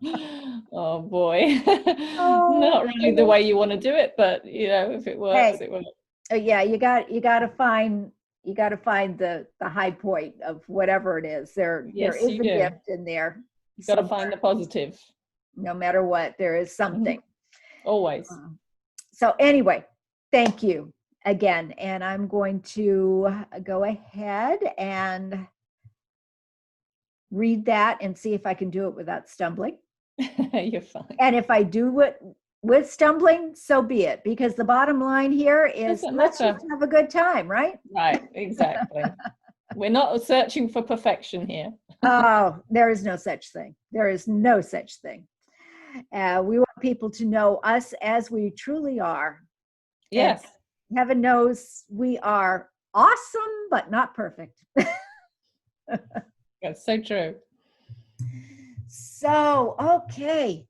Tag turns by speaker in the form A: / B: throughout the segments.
A: Oh boy.
B: Oh,
A: Not really the way you want to do it, but if it works,
B: hey,
A: it works.
B: yeah, you got to find the high point of whatever it is. There
A: Yes,
B: is
A: you
B: a
A: do.
B: gift in there
A: You got to find
B: somewhere.
A: the positive.
B: No matter what, there is something.
A: Always.
B: So anyway, thank you again. And I'm going to go ahead and read that and see if I can do it without stumbling.
A: You're fine.
B: And if I do it with stumbling, so be it. Because the bottom line here is
A: Doesn't
B: let's
A: matter.
B: just have a good time, right?
A: Right, exactly. We're not searching for perfection here.
B: Oh, there is no such thing. There is no such thing. We want people to know us as we truly are. And
A: Yes,
B: heaven knows we are awesome, but not perfect.
A: that's so true.
B: So, okay.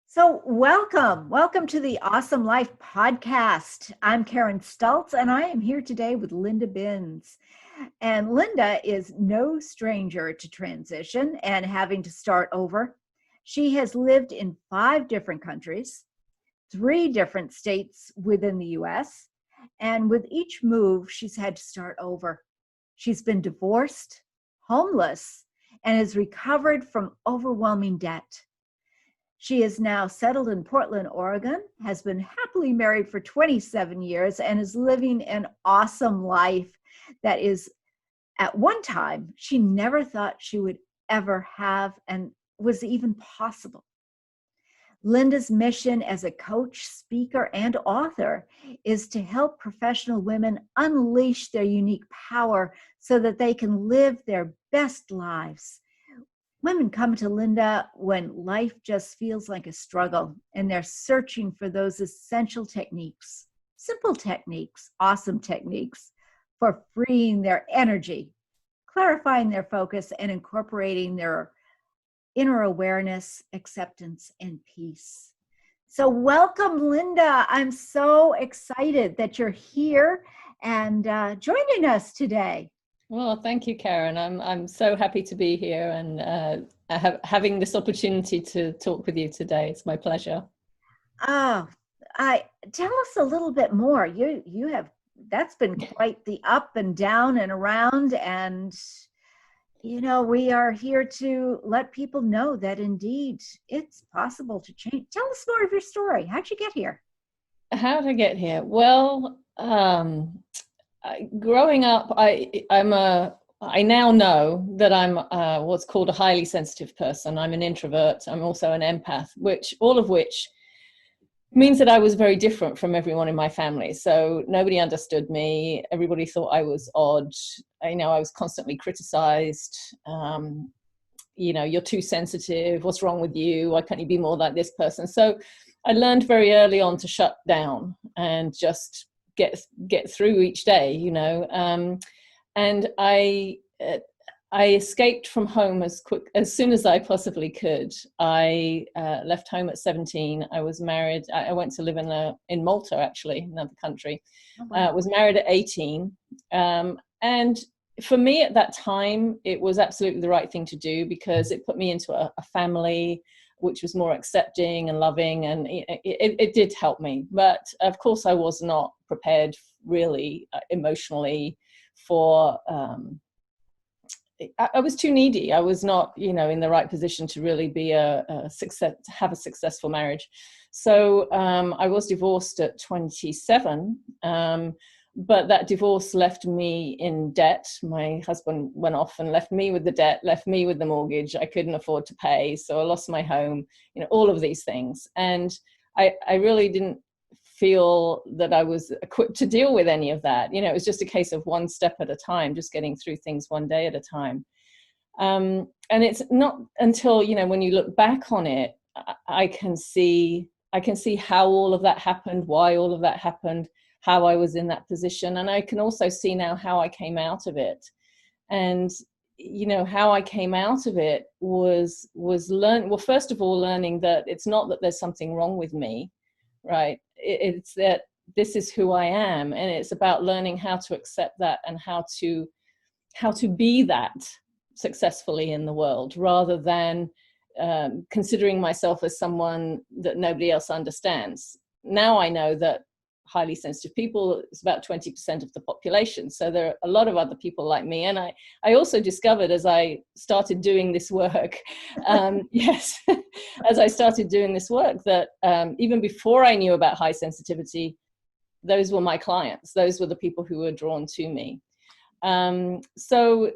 B: So, welcome to the Awesome Life podcast. I'm Karen Stultz, and I am here today with Linda Binns. And Linda is no stranger to transition and having to start over. She has lived in 5 different countries, 3 different states within the US, and with each move, she's had to start over. She's been divorced, homeless, and has recovered from overwhelming debt. She is now settled in Portland, Oregon, has been happily married for 27 years, and is living an awesome life that is, at one time, she never thought she would ever have and was even possible. Linda's mission as a coach, speaker, and author is to help professional women unleash their unique power so that they can live their best lives. Women come to Linda when life just feels like a struggle, and they're searching for those essential techniques, simple techniques, awesome techniques for freeing their energy, clarifying their focus, and incorporating their inner awareness, acceptance, and peace. So welcome, Linda. I'm so excited that you're here and joining us today.
A: Well, thank you, Karen. I'm so happy to be here and having this opportunity to talk with you today. It's my pleasure.
B: Oh, I tell us a little bit more. You have that's been quite the up and down and around, and we are here to let people know that indeed it's possible to change. Tell us more of your story. How'd you get here?
A: How did I get here? Well, growing up, I now know that I'm what's called a highly sensitive person. I'm an introvert. I'm also an empath, all of which means that I was very different from everyone in my family. So nobody understood me. Everybody thought I was odd. I was constantly criticized. You're too sensitive. What's wrong with you? Why can't you be more like this person? So I learned very early on to shut down and just get through each day, and I escaped from home as soon as I possibly could. I left home at 17. I was married. I went to live in Malta, actually, another country.
B: Oh, wow.
A: Was married at 18, and for me at that time, it was absolutely the right thing to do because it put me into a family which was more accepting and loving, and it did help me. But of course, I was not prepared really emotionally for. I was too needy. I was not, in the right position to really be a success, to have a successful marriage. So I was divorced at 27. But that divorce left me in debt. My husband went off and left me with the debt, left me with the mortgage I couldn't afford to pay. So I lost my home, all of these things. And I really didn't feel that I was equipped to deal with any of that. It was just a case of one step at a time, just getting through things one day at a time. And it's not until, when you look back on it, I can see how all of that happened, why all of that happened, how I was in that position. And I can also see now how I came out of it. And, how I came out of it was first of all, learning that it's not that there's something wrong with me, right? It's that this is who I am. And it's about learning how to accept that and how to be that successfully in the world, rather than considering myself as someone that nobody else understands. Now I know that highly sensitive people is about 20% of the population. So there are a lot of other people like me. And I also discovered, as I started doing this work, yes, as I started doing this work, that even before I knew about high sensitivity, those were my clients. Those were the people who were drawn to me. So,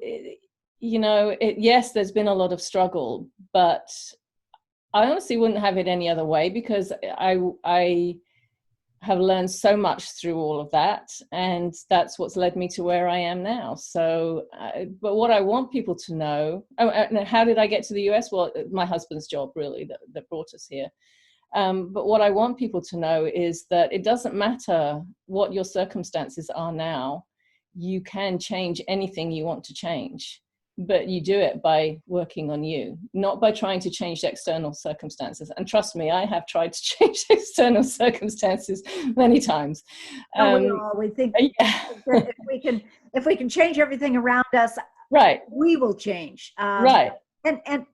A: you know, yes, there's been a lot of struggle, but I honestly wouldn't have it any other way, because I have learned so much through all of that, and that's what's led me to where I am now. So, but what I want people to know, how did I get to the US? Well, my husband's job really that brought us here. But what I want people to know is that it doesn't matter what your circumstances are now. You can change anything you want to change, but you do it by working on you, not by trying to change the external circumstances. And trust me, I have tried to change external circumstances many times.
B: We think
A: yeah.
B: if we can change everything around us,
A: right,
B: we will change.
A: Right.
B: And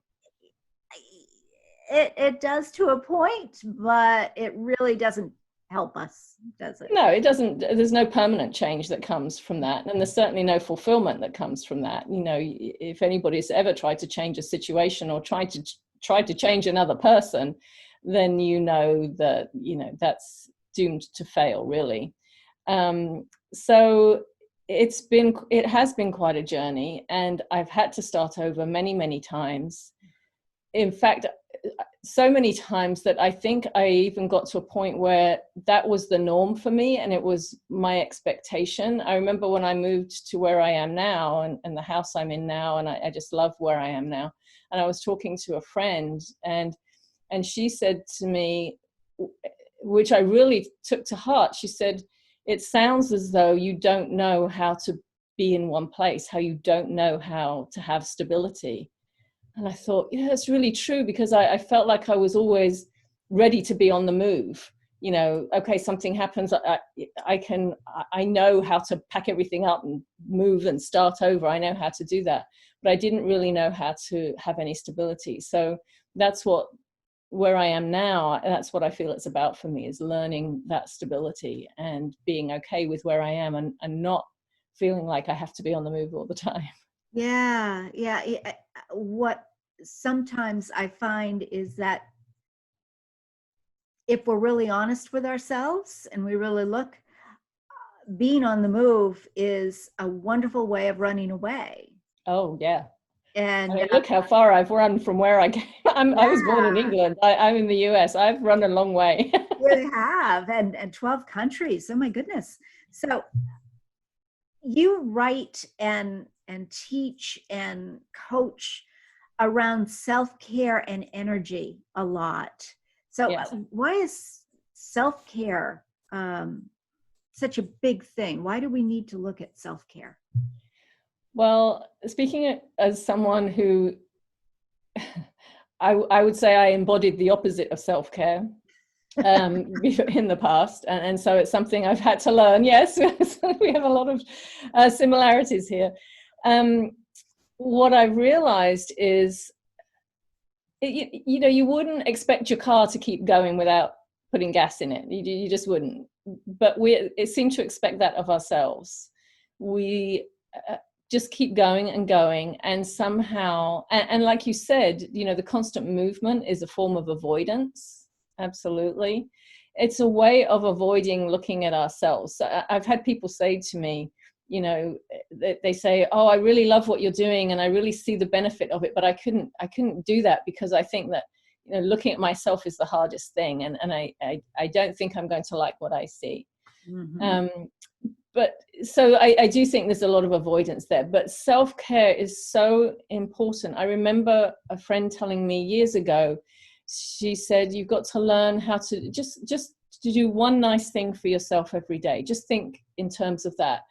B: it does to a point, but it really doesn't help us, does it?
A: No, it doesn't. There's no permanent change that comes from that. And there's certainly no fulfillment that comes from that. You know, if anybody's ever tried to change a situation or tried to change another person, then you know that, you know, that's doomed to fail, really. So it has been quite a journey, and I've had to start over many, many times. In fact, so many times that I think I even got to a point where that was the norm for me, and it was my expectation. I remember when I moved to where I am now, and the house I'm in now, and I just love where I am now. And I was talking to a friend, and she said to me, which I really took to heart, she said, "It sounds as though you don't know how to be in one place, how you don't know how to have stability." And I thought, yeah, that's really true, because I felt like I was ready to be on the move. You know, okay, something happens, I know how to pack everything up and move and start over. I know how to do that, but I didn't really know how to have any stability. So that's where I am now. That's what I feel it's about for me, is learning that stability and being okay with where I am, and not feeling like I have to be on the move all the time.
B: Yeah. What sometimes I find is that if we're really honest with ourselves and we really look, being on the move is a wonderful way of running away.
A: Oh, yeah.
B: And
A: I mean, look how far I've run from where I came. I was born in England. I'm in the US. I've run a long way.
B: You have, and 12 countries. Oh my goodness. So you write and teach and coach around self-care and energy a lot. So
A: Yes.
B: Why is self-care such a big thing? Why do we need to look at self-care?
A: Well, speaking as someone who, I would say I embodied the opposite of self-care in the past. And so it's something I've had to learn. Yes, we have a lot of similarities here. What I've realized is, you know, you wouldn't expect your car to keep going without putting gas in it. You just wouldn't. But it seemed to expect that of ourselves. We just keep going and going, and somehow, and like you said, you know, the constant movement is a form of avoidance. Absolutely. It's a way of avoiding looking at ourselves. So I've had people say to me, you know, they say, "Oh, I really love what you're doing, and I really see the benefit of it, but I couldn't do that because I think that, you know, looking at myself is the hardest thing, and I don't think I'm going to like what I see." Mm-hmm. But so I do think there's a lot of avoidance there, but self-care is so important. I remember a friend telling me years ago, she said, "You've got to learn how to just to do one nice thing for yourself every day. Just think in terms of that."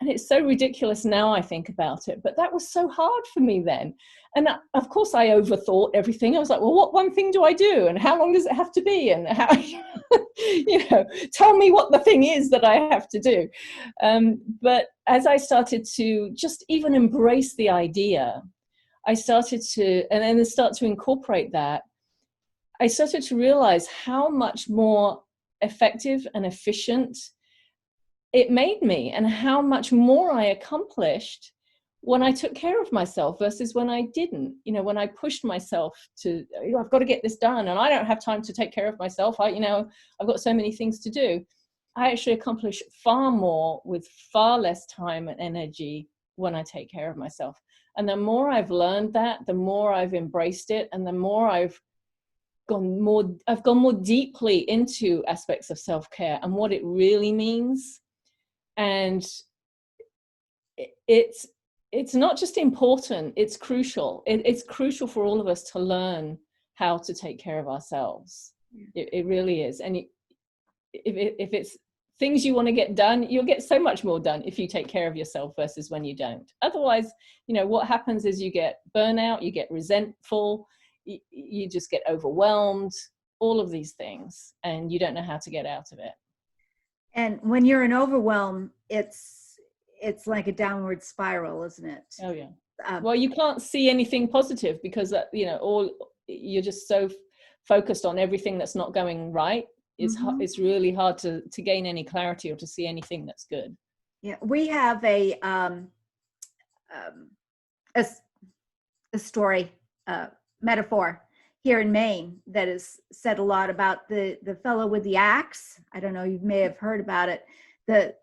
A: And it's so ridiculous now I think about it, but that was so hard for me then. And of course I overthought everything. I was like, well, what one thing do I do? And how long does it have to be? And how, you know, tell me what the thing is that I have to do. But as I started to just even embrace the idea I started to, and then start to incorporate that, I started to realize how much more effective and efficient it made me, and how much more I accomplished when I took care of myself versus when I didn't. You know, when I pushed myself to, I've got to get this done and I don't have time to take care of myself. I've got so many things to do. I actually accomplish far more with far less time and energy when I take care of myself. And the more I've learned that, the more I've embraced it, and the more I've gone more deeply into aspects of self-care and what it really means. And it's not just important, it's crucial. It's crucial for all of us to learn how to take care of ourselves. It really is. And if it's things you want to get done, you'll get so much more done if you take care of yourself versus when you don't. Otherwise, what happens is you get burnout, you get resentful, you just get overwhelmed, all of these things, and you don't know how to get out of it.
B: And when you're in overwhelm, it's like a downward spiral, isn't it?
A: Oh yeah. Well, you can't see anything positive because you're just so focused on everything that's not going right. It's really hard to gain any clarity or to see anything that's good.
B: Yeah, we have a story, metaphor here in Maine that is said a lot about the fellow with the axe. I don't know, you may have heard about it. The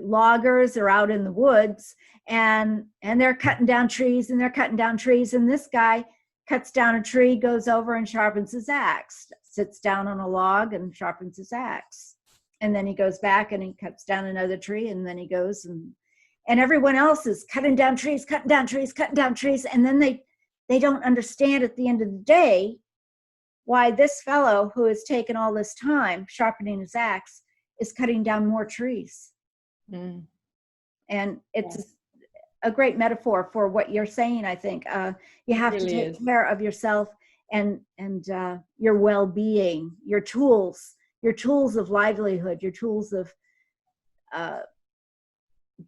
B: loggers are out in the woods and they're cutting down trees and this guy cuts down a tree, goes over and sharpens his axe, sits down on a log and sharpens his axe. And then he goes back and he cuts down another tree, and then he goes and everyone else is cutting down trees. And then they don't understand at the end of the day why this fellow who has taken all this time sharpening his axe is cutting down more trees. And it's a great metaphor for what you're saying. I think you have to take care of yourself and your well-being, your tools of livelihood, your tools of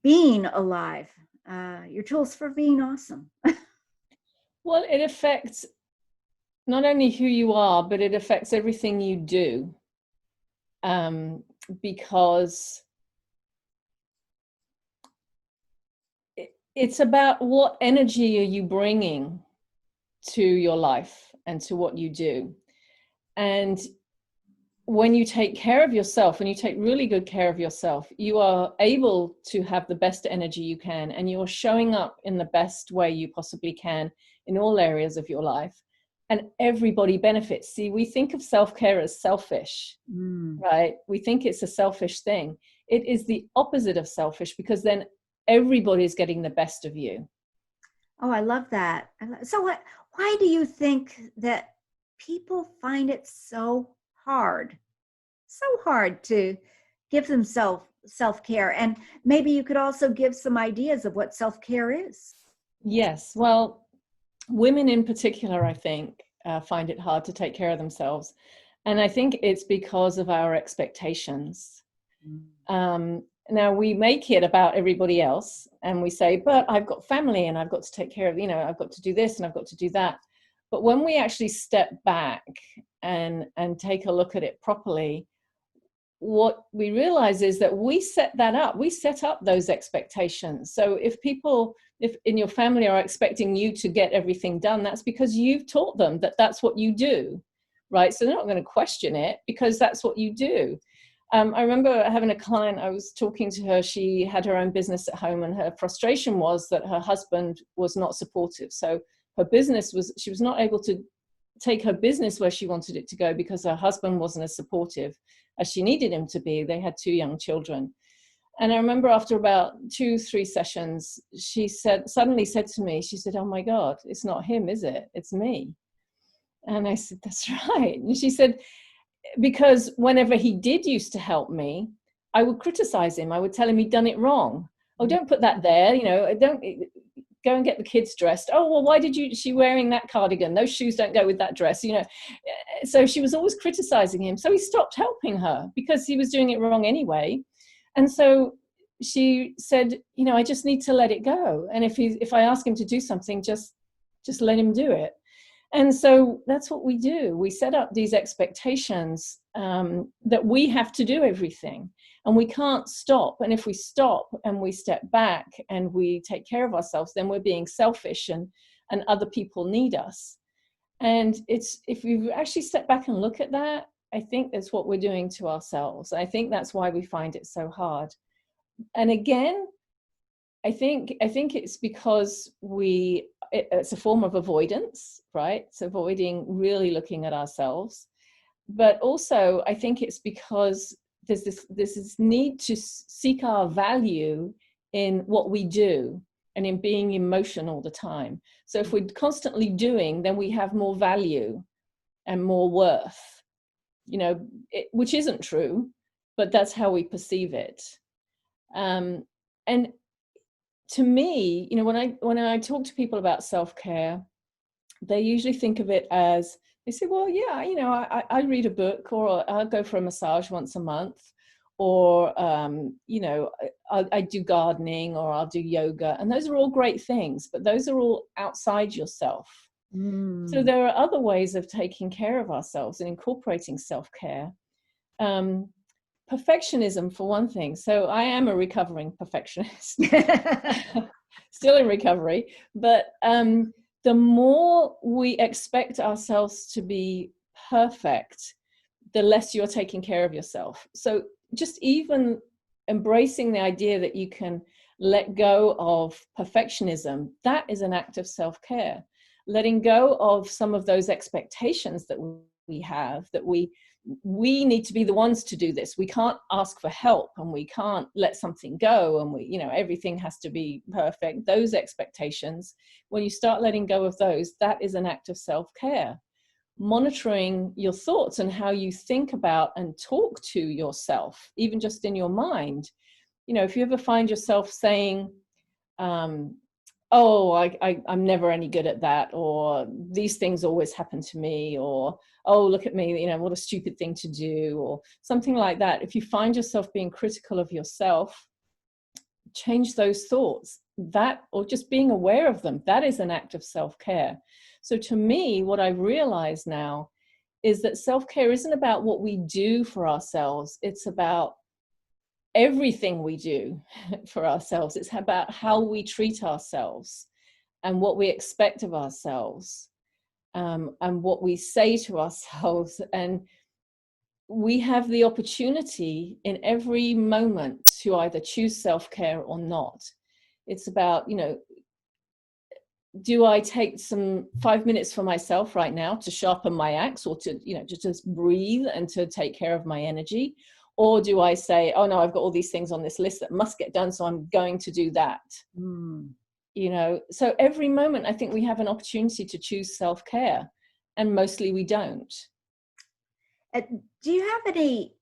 B: being alive, your tools for being awesome.
A: Well, it affects not only who you are, but it affects everything you do, because it's about what energy are you bringing to your life and to what you do. And when you take care of yourself, when you take really good care of yourself, you are able to have the best energy you can, and you're showing up in the best way you possibly can in all areas of your life, and everybody benefits. See, we think of self-care as selfish, right? We think it's a selfish thing. It is the opposite of selfish, because then everybody's getting the best of you.
B: Oh, I love that. So why do you think that people find it so hard to give themselves self-care? And maybe you could also give some ideas of what self-care is.
A: Yes. Well, women in particular, I think, find it hard to take care of themselves. And I think it's because of our expectations. Now we make it about everybody else, and we say, but I've got family and I've got to take care of, I've got to do this and I've got to do that. But when we actually step back and take a look at it properly, what we realize is that we set up those expectations. So if in your family are expecting you to get everything done, that's because you've taught them that that's what you do, right? So they're not going to question it, because that's what you do. I remember having a client, I was talking to her, she had her own business at home, and her frustration was that her husband was not supportive. So she was not able to take her business where she wanted it to go because her husband wasn't as supportive as she needed him to be. They had 2 young children. And I remember after about 2-3 sessions, she suddenly said to me, she said, "Oh my God, it's not him, is it? It's me." And I said, "That's right." And she said, "Because whenever he did used to help me, I would criticize him. I would tell him he'd done it wrong. Oh, don't put that there. Don't go and get the kids dressed. Oh, well, why she wearing that cardigan? Those shoes don't go with that dress." So she was always criticizing him. So he stopped helping her because he was doing it wrong anyway. And so she said, I just need to let it go. And if I ask him to do something, just just let him do it. And so that's what we do. We set up these expectations that we have to do everything, and we can't stop. And if we stop and we step back and we take care of ourselves, then we're being selfish, and other people need us. And it's, if you actually step back and look at that, I think that's what we're doing to ourselves. I think that's why we find it so hard. And again, I think it's because it's a form of avoidance, right? It's avoiding really looking at ourselves. But also, I think it's because there's this need to seek our value in what we do and in being emotional all the time. So if we're constantly doing, then we have more value and more worth, which isn't true, but that's how we perceive it. And to me, when I talk to people about self-care, they usually think of it as, they say, well, yeah, I read a book, or I'll go for a massage once a month, or, I do gardening, or I'll do yoga. And those are all great things, but those are all outside yourself. So there are other ways of taking care of ourselves and incorporating self-care. Perfectionism, for one thing. So I am a recovering perfectionist, still in recovery. But the more we expect ourselves to be perfect, the less you're taking care of yourself. So just even embracing the idea that you can let go of perfectionism, that is an act of self-care. Letting go of some of those expectations that we have, that we need to be the ones to do this. We can't ask for help, and we can't let something go, and everything has to be perfect. Those expectations, when you start letting go of those, that is an act of self-care. Monitoring your thoughts and how you think about and talk to yourself, even just in your mind. If you ever find yourself saying, oh, I'm never any good at that, or these things always happen to me, or, oh, look at me, what a stupid thing to do, or something like that. If you find yourself being critical of yourself, change those thoughts. That, or just being aware of them, that is an act of self-care. So to me, what I've realized now is that self-care isn't about what we do for ourselves. It's about everything we do for ourselves. It's about how we treat ourselves and what we expect of ourselves, and what we say to ourselves. And we have the opportunity in every moment to either choose self-care or not. It's about, do I take some 5 minutes for myself right now to sharpen my axe, or to, to just breathe and to take care of my energy? Or do I say, oh no, I've got all these things on this list that must get done, so I'm going to do that. So every moment I think we have an opportunity to choose self-care, and mostly we don't.
B: Do you have any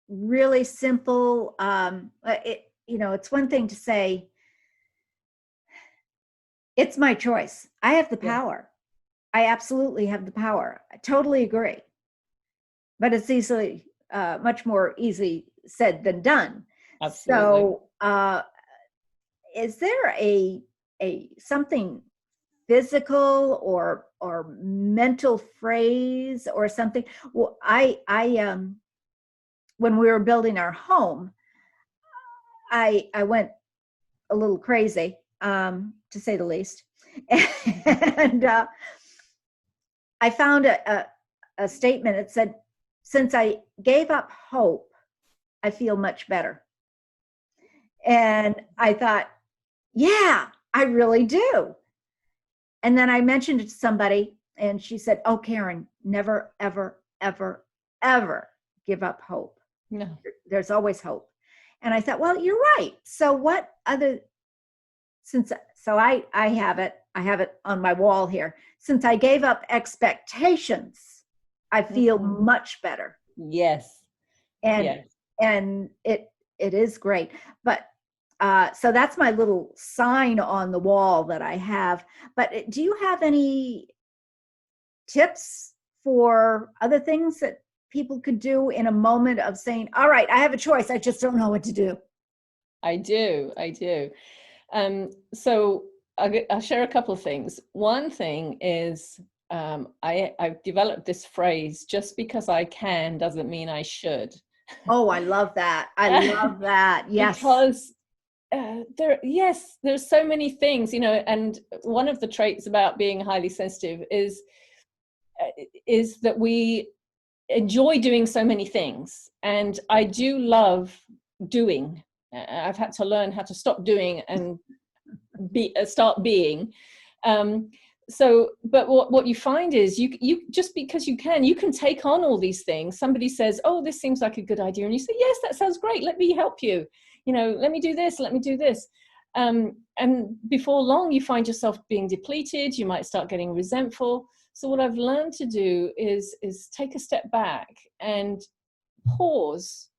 B: really simple, it's one thing to say, it's my choice. I have the power. I absolutely have the power. I totally agree. But it's much more easy said than done.
A: Absolutely.
B: So is there a something physical or mental phrase or something? Well, I when we were building our home, I went a little crazy, to say the least. And I found a statement. It said, since I gave up hope, I feel much better. And I thought, yeah, I really do. And then I mentioned it to somebody, and she said, oh, Karen, never, ever, ever, ever give up hope.
A: No.
B: There's always hope. And I thought, well, you're right. So what other, so I have it on my wall here. Since I gave up expectations, I feel much better.
A: Yes.
B: And it is great. But so that's my little sign on the wall that I have. But do you have any tips for other things that people could do in a moment of saying, all right, I have a choice, I just don't know what to do?
A: I do. So I'll share a couple of things. One thing is I've developed this phrase, just because I can doesn't mean I should.
B: Oh, I love that. I love that. Yes.
A: Because there's so many things, and one of the traits about being highly sensitive is that we enjoy doing so many things. And I do love doing. I've had to learn how to stop doing and start being. But what you find is you just because you can take on all these things. Somebody says, oh, this seems like a good idea, and you say, yes, that sounds great, let me help you, let me do this. And before long you find yourself being depleted. You might start getting resentful. So what I've learned to do is take a step back and pause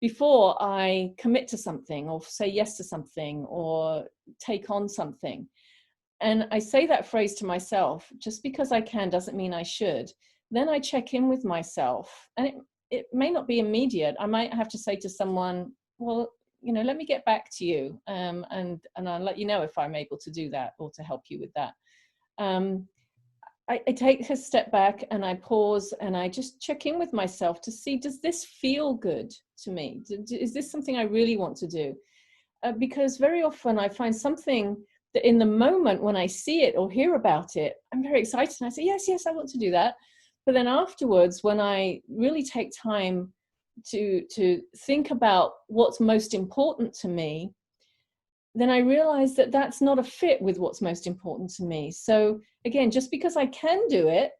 A: before I commit to something or say yes to something or take on something. And I say that phrase to myself, just because I can doesn't mean I should. Then I check in with myself, and it may not be immediate. I might have to say to someone, well, let me get back to you, and I'll let you know if I'm able to do that or to help you with that. I take a step back and I pause and I just check in with myself to see, does this feel good to me? Is this something I really want to do? Because very often I find something that in the moment when I see it or hear about it, I'm very excited and I say, yes, I want to do that. But then afterwards, when I really take time to think about what's most important to me, then I realize that that's not a fit with what's most important to me. So again, just because I can do it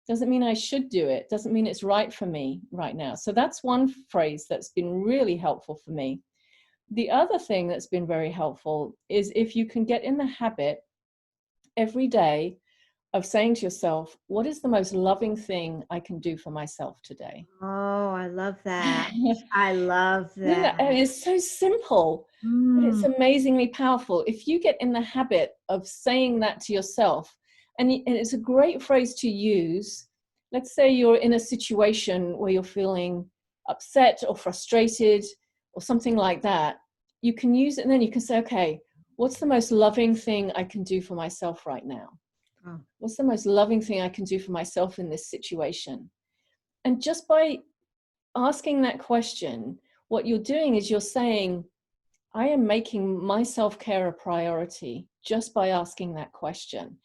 A: doesn't mean I should do it, doesn't mean it's right for me right now. So that's one phrase that's been really helpful for me. The other thing that's been very helpful is if you can get in the habit every day of saying to yourself, what is the most loving thing I can do for myself today?
B: Oh, I love that. I love that.
A: And it's so simple, but it's amazingly powerful. If you get in the habit of saying that to yourself, and it's a great phrase to use. Let's say you're in a situation where you're feeling upset or frustrated or something like that. You can use it, and then you can say, okay, what's the most loving thing I can do for myself right now?
B: Oh.
A: What's the most loving thing I can do for myself in this situation? And just by asking that question, what you're doing is you're saying, I am making my self-care a priority just by asking that question.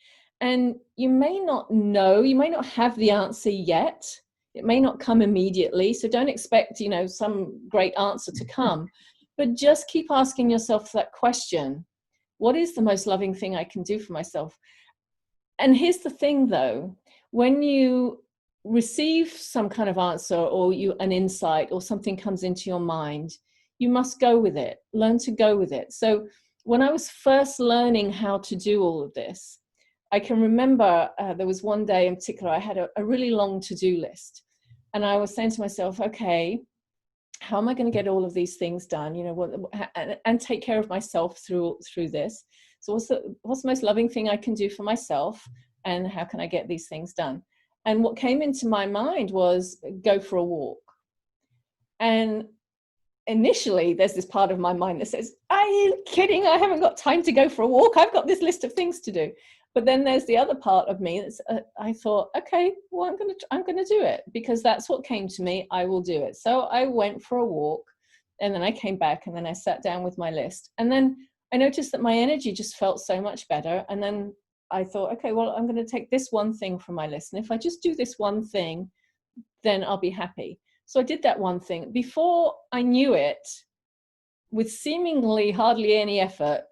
A: And you may not know, you may not have the answer yet. It may not come immediately. So don't expect, some great answer to come, but just keep asking yourself that question. What is the most loving thing I can do for myself? And here's the thing though, when you receive some kind of answer or an insight or something comes into your mind, you must go with it, learn to go with it. So when I was first learning how to do all of this, I can remember there was one day in particular, I had a really long to-do list. And I was saying to myself, okay, how am I going to get all of these things done? And take care of myself through this. So what's the most loving thing I can do for myself? And how can I get these things done? And what came into my mind was go for a walk. And initially there's this part of my mind that says, are you kidding? I haven't got time to go for a walk. I've got this list of things to do. But then there's the other part of me that's I thought, okay, well, I'm gonna do it because that's what came to me. I will do it. So I went for a walk, and then I came back, and then I sat down with my list, and then I noticed that my energy just felt so much better. And then I thought, okay, well, I'm going to take this one thing from my list, and if I just do this one thing, then I'll be happy. So I did that one thing. Before I knew it, with seemingly hardly any effort,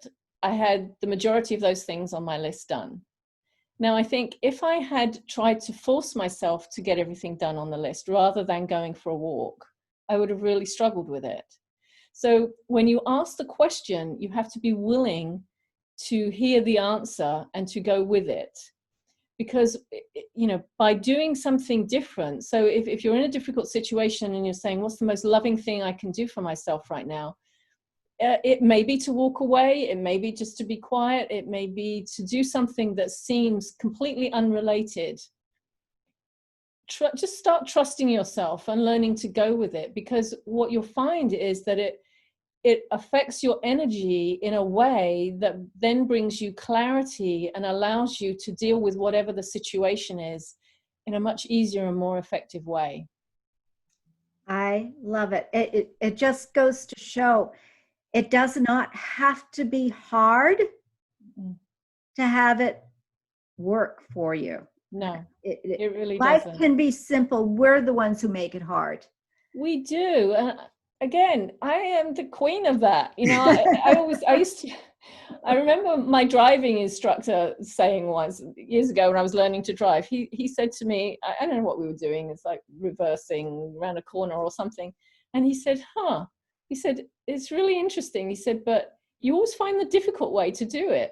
A: I had the majority of those things on my list done. Now, I think if I had tried to force myself to get everything done on the list rather than going for a walk, I would have really struggled with it. So when you ask the question, you have to be willing to hear the answer and to go with it. Because, by doing something different, so if you're in a difficult situation and you're saying, what's the most loving thing I can do for myself right now? It may be to walk away, it may be just to be quiet, it may be to do something that seems completely unrelated. Just start trusting yourself and learning to go with it, because what you'll find is that it affects your energy in a way that then brings you clarity and allows you to deal with whatever the situation is in a much easier and more effective way.
B: I love it. It just goes to show it does not have to be hard to have it work for you.
A: No, it really
B: life
A: doesn't.
B: can be simple. We're the ones who make it hard.
A: We do. Again, I am the queen of that. You know, I remember my driving instructor saying once, years ago when I was learning to drive, he said to me, I don't know what we were doing. It's like reversing around a corner or something. And he said, he said, it's really interesting. He said, but you always find the difficult way to do it.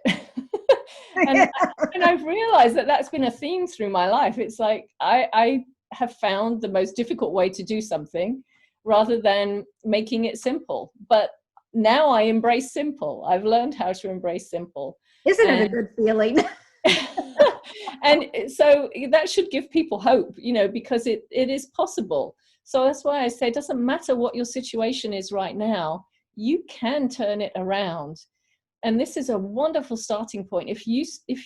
A: and I've realized that that's been a theme through my life. It's like, I have found the most difficult way to do something rather than making it simple. But now I embrace simple. I've learned how to embrace simple.
B: Isn't it a good feeling?
A: And so that should give people hope, you know, because it is possible. So that's why I say it doesn't matter what your situation is right now, you can turn it around. And this is a wonderful starting point. If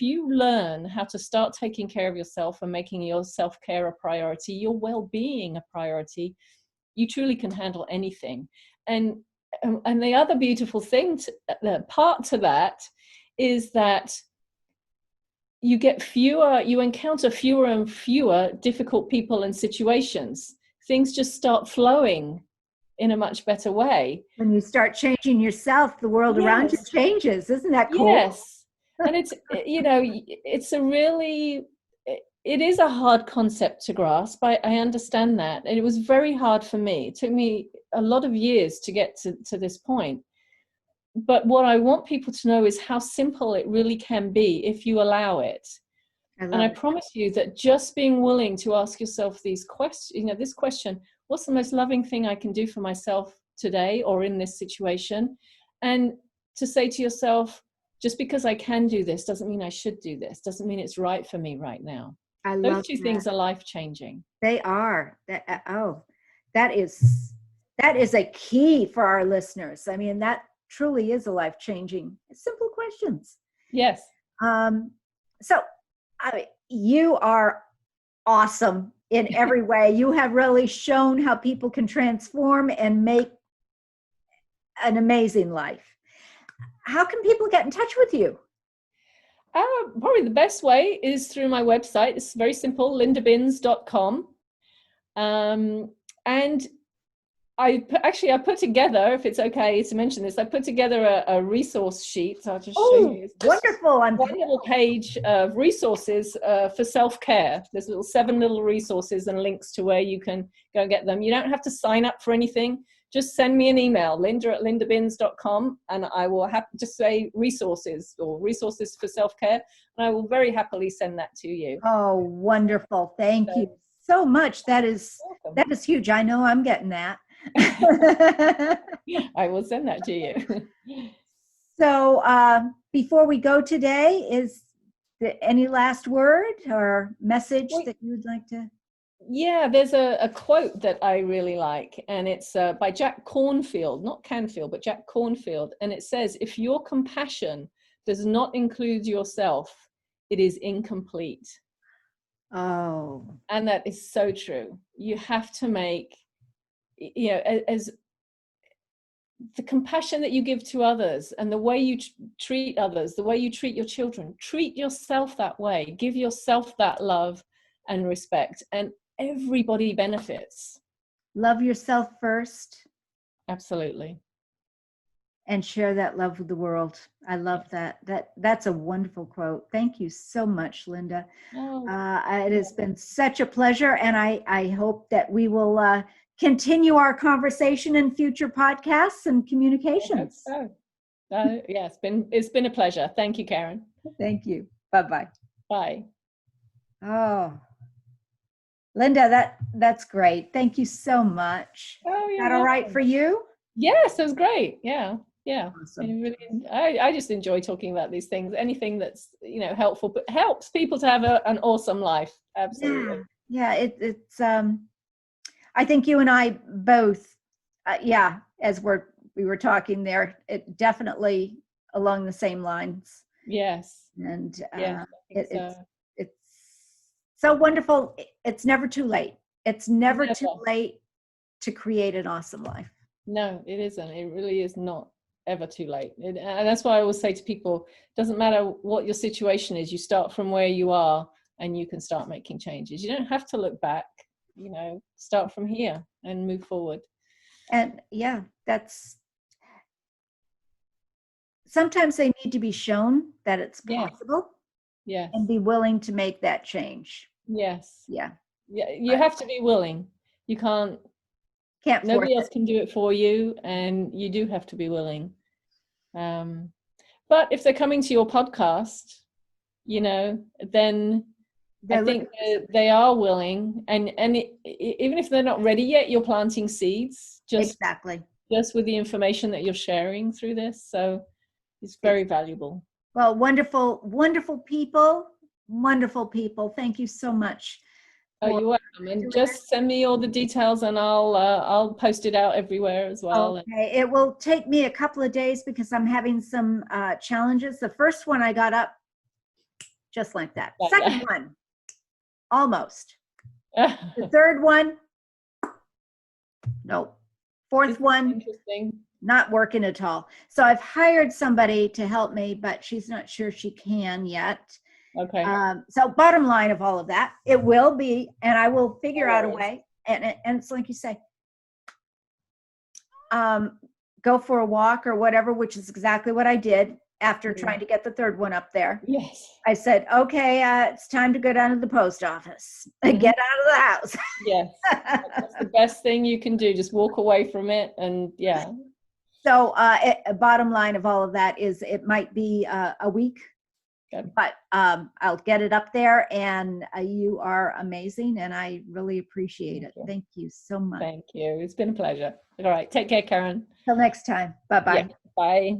A: you learn how to start taking care of yourself and making your self-care a priority, your well-being a priority, you truly can handle anything. And the other beautiful thing, the part to that, is that you encounter fewer and fewer difficult people and situations. Things just start flowing in a much better way.
B: When you start changing yourself, the world around you changes. Isn't that cool?
A: Yes. And it's, you know, it is a hard concept to grasp. I understand that. And it was very hard for me. It took me a lot of years to get to this point. But what I want people to know is how simple it really can be if you allow it. I promise you that just being willing to ask yourself these questions, you know, this question, what's the most loving thing I can do for myself today or in this situation? And to say to yourself, just because I can do this doesn't mean I should do this, doesn't mean it's right for me right now. Those two things are life-changing.
B: They are. That is a key for our listeners. I mean, that truly is a life-changing, simple questions.
A: Yes.
B: So you are awesome in every way. You have really shown how people can transform and make an amazing life. How can people get in touch with you?
A: Probably the best way is through my website. It's very simple, lindabins.com. And I put together, if it's okay to mention this, I put together a resource sheet. So I'll just show you. It's
B: wonderful.
A: One little page of resources for self-care. There's 7 little resources and links to where you can go and get them. You don't have to sign up for anything. Just send me an email, linda@lindabins.com, and I will just say resources or resources for self-care, and I will very happily send that to you.
B: Oh, wonderful. Thank you so much. That is huge. I know I'm getting that.
A: I will send that to you.
B: So before we go today, is there any last word or message that you would like to?
A: Yeah, there's a quote that I really like, and it's by Jack Cornfield, not Canfield, but Jack Cornfield. And it says, if your compassion does not include yourself, it is incomplete.
B: Oh.
A: And that is so true. You have to make, you know, as the compassion that you give to others and the way you treat others, the way you treat your children, treat yourself that way, give yourself that love and respect, and everybody benefits.
B: Love yourself first.
A: Absolutely.
B: And share that love with the world. I love that. That's a wonderful quote. Thank you so much, Linda. It has been such a pleasure, and I hope that we will continue our conversation in future podcasts and communications.
A: Yeah, it's been a pleasure. Thank you, Karen.
B: Thank you. Bye-bye.
A: Bye.
B: Oh, Linda, that's great. Thank you so much.
A: Oh,
B: is that all right for you?
A: Yes, it was great. Yeah.
B: Awesome.
A: I just enjoy talking about these things. Anything that's, you know, helpful, but helps people to have an awesome life. Absolutely.
B: Yeah. It's I think you and I both, as we're we were talking there, it definitely along the same lines.
A: Yes.
B: And
A: Yes, I think so.
B: it's so wonderful. It's never too late. It's never too late to create an awesome life.
A: No, it isn't. It really is not ever too late. And that's why I always say to people, it doesn't matter what your situation is, you start from where you are and you can start making changes. You don't have to look back, you know, start from here and move forward.
B: And yeah, that's sometimes they need to be shown that it's possible.
A: Yes.
B: And be willing to make that change.
A: Yes.
B: Yeah.
A: Yeah. You have to be willing. You can't nobody else can do it for you, and you do have to be willing. But if they're coming to your podcast, you know, then I think they are willing, and even if they're not ready yet, you're planting seeds just with the information that you're sharing through this. So it's very valuable.
B: Well, wonderful, wonderful people. Thank you so much.
A: Oh, you're welcome. And just send me all the details, and I'll post it out everywhere as well.
B: Okay, it will take me a couple of days because I'm having some challenges. The first one I got up just like that. Second one, almost. The third one, no. Fourth one, not working at all. So I've hired somebody to help me, but she's not sure she can yet.
A: Okay.
B: So bottom line of all of that, it will be, and I will figure out a way. And it's like you say, go for a walk or whatever, which is exactly what I did after trying to get the third one up there.
A: Yes.
B: I said, okay, it's time to go down to the post office and get out of the house.
A: Yes. That's the best thing you can do. Just walk away from it. And yeah.
B: So bottom line of all of that is it might be a week. Good. But I'll get it up there, and you are amazing, and I really appreciate it. Thank you so much.
A: Thank you. It's been a pleasure. All right. Take care, Karen.
B: Till next time. Bye-bye.
A: Yeah, bye.